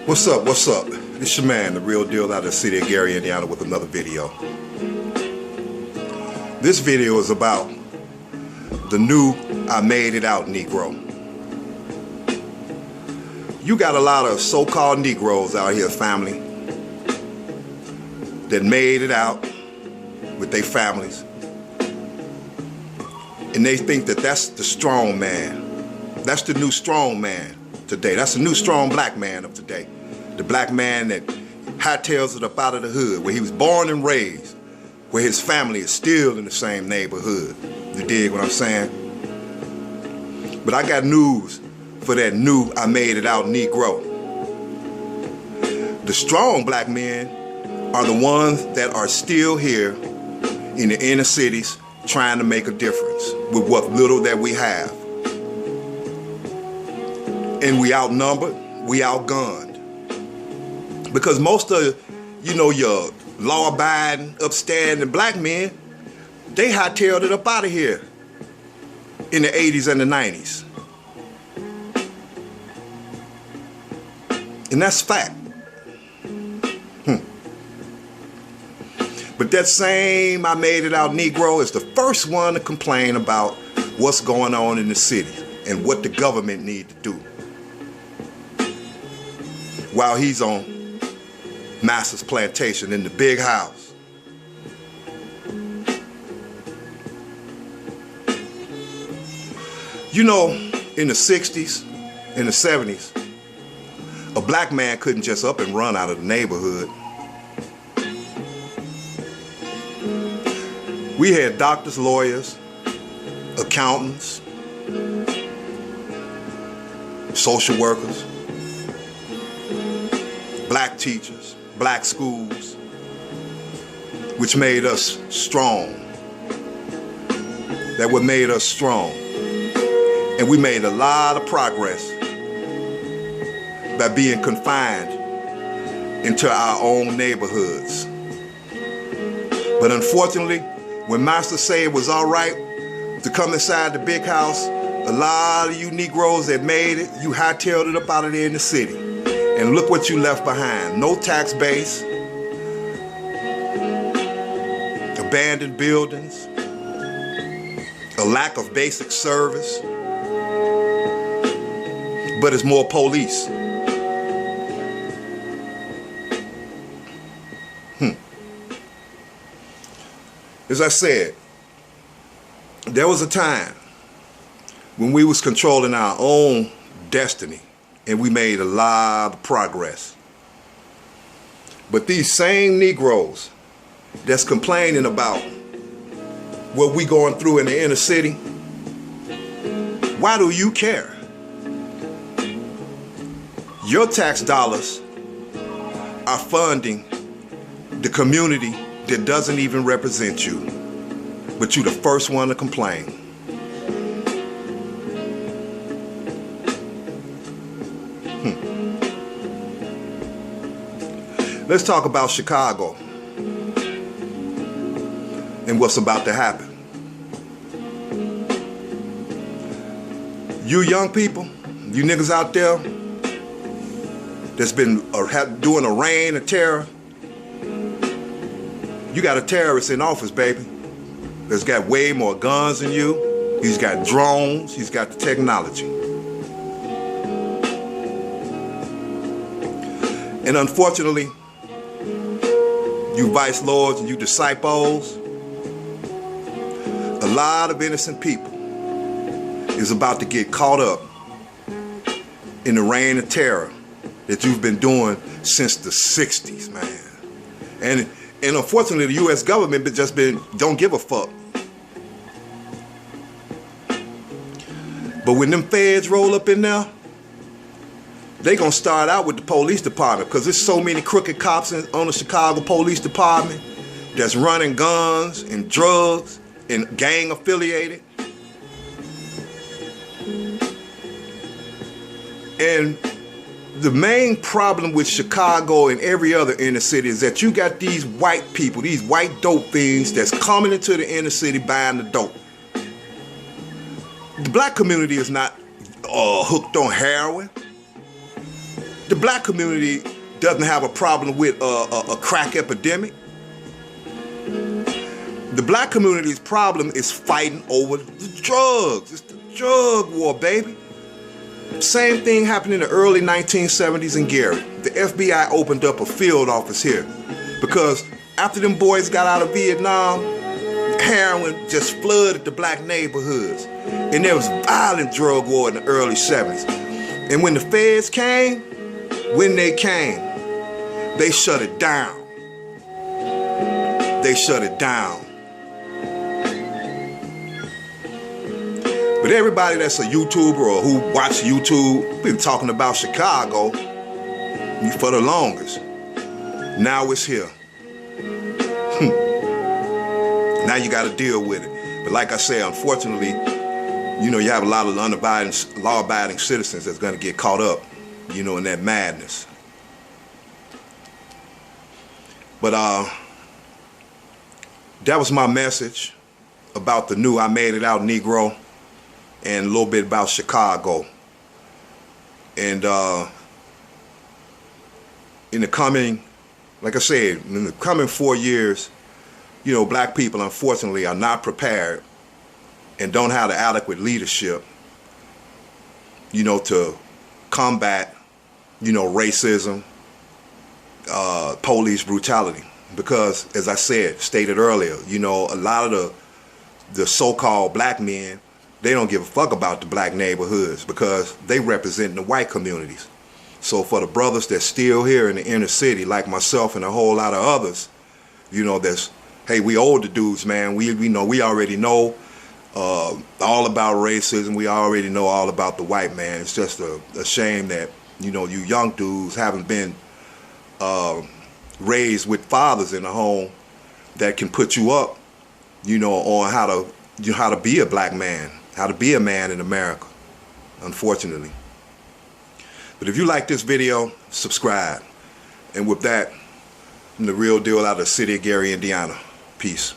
What's up? What's up? It's your man, the real deal out of the city of Gary, Indiana, with another video. This video is about the new I Made It Out Negro. You got a lot of so-called Negroes out here, family, that made it out with their families. And they think that that's the strong man. That's the new strong man today. That's the new strong black man of today. The black man that hightails it up out of the hood, where he was born and raised, where his family is still in the same neighborhood. You dig what I'm saying? But I got news for that new I Made It Out Negro. The strong black men are the ones that are still here in the inner cities trying to make a difference with what little that we have. And we outnumbered, we outgunned. Because most of, your law-abiding, upstanding black men, they hightailed it up out of here in the 80s and the 90s. And that's fact. But that same I Made It Out Negro is the first one to complain about what's going on in the city and what the government need to do while he's on Master's plantation in the big house. In the 60s, in the 70s, a black man couldn't just up and run out of the neighborhood. We had doctors, lawyers, accountants, social workers, black teachers, black schools, which made us strong. That what made us strong. And we made a lot of progress by being confined into our own neighborhoods. But unfortunately, when Master said it was all right to come inside the big house, a lot of you Negroes that made it, you hightailed it up out of there in the city. And look what you left behind. No tax base, abandoned buildings, a lack of basic service, but it's more police. As I said, there was a time when we was controlling our own destiny and we made a lot of progress. But these same Negroes that's complaining about what we going through in the inner city, why do you care? Your tax dollars are funding the community that doesn't even represent you, but you the first one to complain. Let's talk about Chicago and what's about to happen. You young people, you niggas out there that's been doing a reign of terror, you got a terrorist in office, baby, that's got way more guns than you. He's got drones, he's got the technology. And unfortunately, you vice lords and you disciples, a lot of innocent people is about to get caught up in the reign of terror that you've been doing since the 60s, man. And unfortunately, the U.S. government don't give a fuck. But when them feds roll up in there, they gonna start out with the police department, because there's so many crooked cops on the Chicago Police Department that's running guns and drugs and gang affiliated. And the main problem with Chicago and every other inner city is that you got these white people, these white dope fiends that's coming into the inner city buying the dope. The black community is not hooked on heroin. The black community doesn't have a problem with a crack epidemic. The black community's problem is fighting over the drugs. It's the drug war, baby. Same thing happened in the early 1970s in Gary. The FBI opened up a field office here because after them boys got out of Vietnam, heroin just flooded the black neighborhoods. And there was violent drug war in the early 70s. And when the feds came, they shut it down. They shut it down. But everybody that's a YouTuber or who watch YouTube been talking about Chicago for the longest. Now it's here. Now you got to deal with it. But like I say, unfortunately, you know, you have a lot of law-abiding citizens that's going to get caught up, you know, in that madness. But that was my message about the new I Made It Out Negro and a little bit about Chicago. And in the coming, like I said, in the coming 4 years, you know, black people, unfortunately, are not prepared and don't have the adequate leadership, you know, to combat, you know, racism, police brutality. Because, as I stated earlier, you know, a lot of the so-called black men, they don't give a fuck about the black neighborhoods because they represent the white communities. So for the brothers that's still here in the inner city, like myself and a whole lot of others, you know, that's, hey, we older dudes, man. We already know all about racism. We already know all about the white man. It's just a shame that, you know, you young dudes haven't been raised with fathers in the home that can put you up, you know, on how to be a black man, how to be a man in America, unfortunately. But if you like this video, subscribe. And with that, I'm the real deal out of the city of Gary, Indiana. Peace.